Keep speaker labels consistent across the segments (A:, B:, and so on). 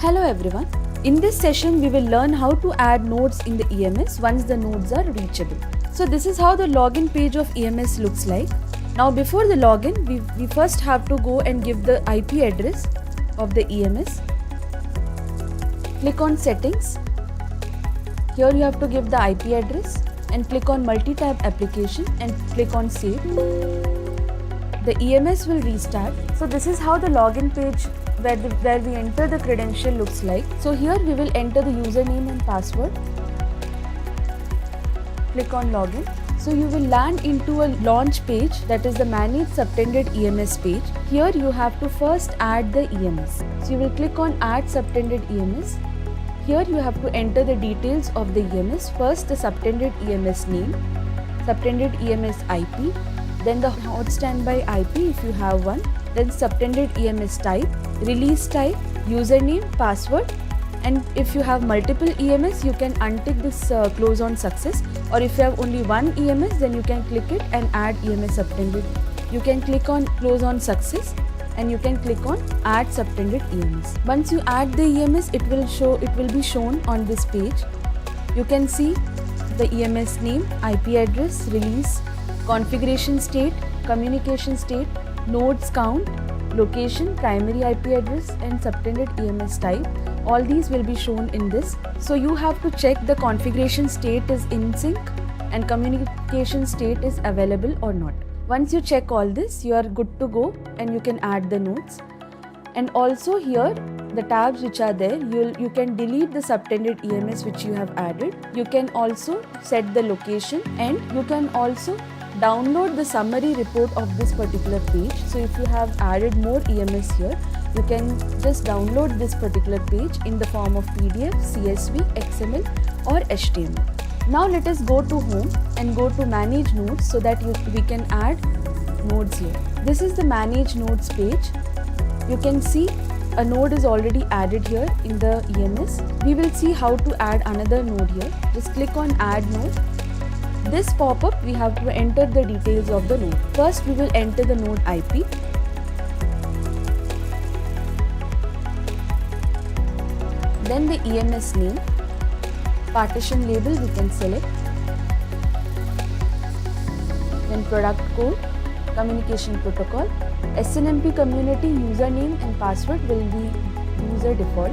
A: Hello everyone. In this session, we will learn how to add nodes in the EMS once the nodes are reachable. So this is how the login page of EMS looks like. Now before the login, we first have to go and give the IP address of the EMS. Click on settings. Here you have to give the IP address and click on multi-tab application and click on save. The EMS will restart. So this is how the login page where we enter the credential looks like. So here we will enter the username and password. Click on login. So you will land into a launch page, that is the manage subtended EMS page. Here you have to first add the EMS. So you will click on add subtended EMS. Here you have to enter the details of the EMS. First the subtended EMS name, subtended EMS IP, then the hot standby IP if you have one, then subtended EMS type, release type, username, password, and if you have multiple EMS you can untick this close on success, or if you have only one EMS then you can click it and add EMS subtended. You can click on close on success and you can click on add subtended EMS. Once you add the EMS, it will be shown on this page. You can see the EMS name, IP address, release, configuration state, communication state, nodes count, location, primary IP address and subtended EMS type. All these will be shown in this. So you have to check the configuration state is in sync and communication state is available or not. Once you check all this, you are good to go and you can add the nodes. And also here the tabs which are there, you can delete the subtended EMS which you have added. You can also set the location and you can also download the summary report of this particular page. So if you have added more EMS here, you can just download this particular page in the form of PDF, CSV, XML or HTML. Now let us go to home and go to manage nodes so that we can add nodes here. This is the manage nodes page. You can see a node is already added here in the EMS. We will see how to add another node here. Just click on add node. This pop-up, we have to enter the details of the node. First we will enter the node IP. Then the EMS name. Partition label we can select. Then product code, communication protocol, SNMP community username and password will be user default.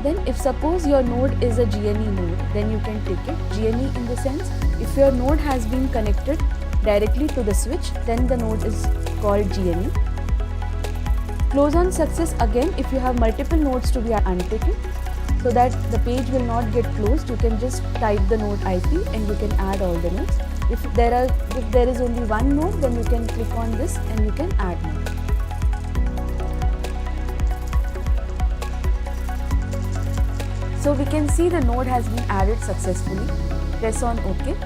A: Then if suppose your node is a GNE node, then you can take it. GNE in the sense, if your node has been connected directly to the switch, then the node is called GNE. Close on success again if you have multiple nodes to be unticked, so that the page will not get closed. You can just type the node IP and you can add all the nodes. If there is only one node, then you can click on this and you can add node. So we can see the node has been added successfully. Press on OK.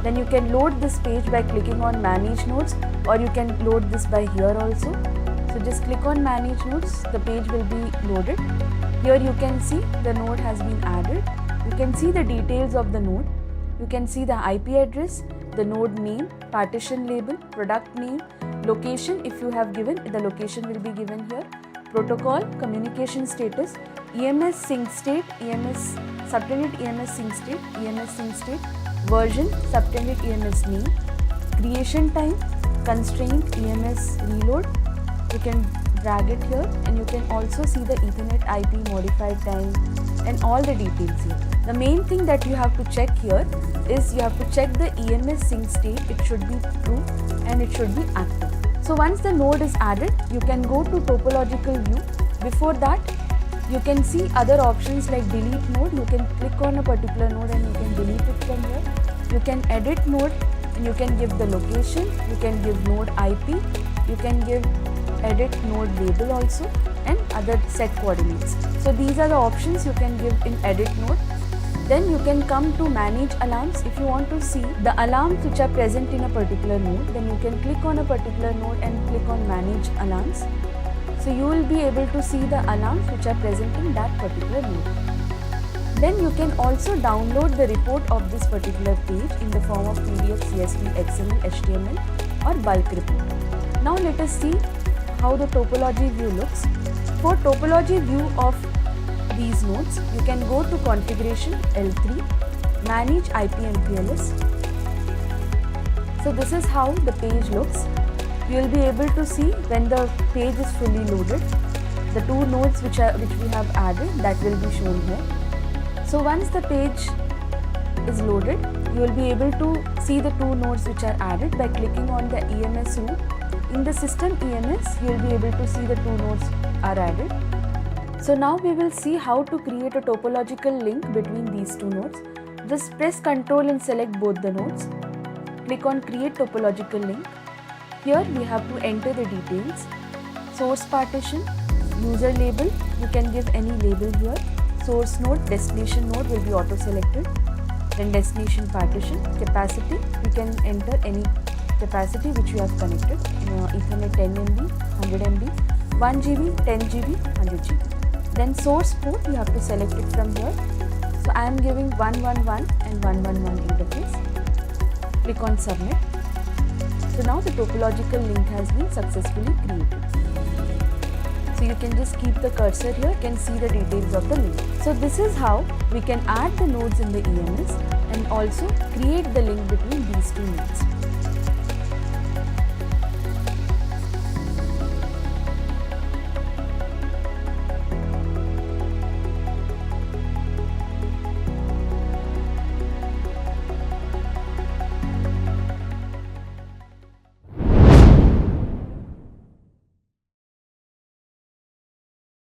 A: Then you can load this page by clicking on manage nodes, or you can load this by here also. So just click on manage nodes, the page will be loaded. Here you can see the node has been added. You can see the details of the node. You can see the IP address, the node name, partition label, product name, location if you have given, the location will be given here, protocol, communication status, EMS sync state, EMS subtended EMS sync state, EMS sync state, version, subtended EMS name, creation time, constraint, EMS reload. You can drag it here and you can also see the Ethernet IP modified time and all the details here. The main thing that you have to check here is you have to check the EMS sync state. It should be true and it should be active. So once the node is added, you can go to topological view. Before that, you can see other options like delete node. You can click on a particular node and you can delete it from here. You can edit node and you can give the location. You can give node IP. You can give edit node label also and other set coordinates. So these are the options you can give in edit node. Then you can come to manage alarms. If you want to see the alarms which are present in a particular node, then you can click on a particular node and click on manage alarms. So you will be able to see the alarms which are present in that particular node. Then you can also download the report of this particular page in the form of PDF, CSV, XML, HTML or bulk report. Now let us see how the topology view looks. For topology view of these nodes, you can go to configuration L3, manage IP MPLS. So this is how the page looks. You will be able to see when the page is fully loaded. The two nodes which we have added, that will be shown here. So once the page is loaded, you will be able to see the two nodes which are added by clicking on the EMS room. In the system EMS, you will be able to see the two nodes are added. So now we will see how to create a topological link between these two nodes. Just press Ctrl and select both the nodes. Click on create topological link. Here we have to enter the details. Source partition, user label, you can give any label here. Source node, destination node will be auto selected. Then destination partition, capacity, you can enter any capacity which you have connected. Ethernet 10 MB, 100 MB, 1 GB, 10 GB, 100 GB. Then source port, you have to select it from here. So I am giving 111 and 111 interface. Click on submit. So now the topological link has been successfully created. So you can just keep the cursor here, you can see the details of the link. So this is how we can add the nodes in the EMS and also create the link between these two nodes.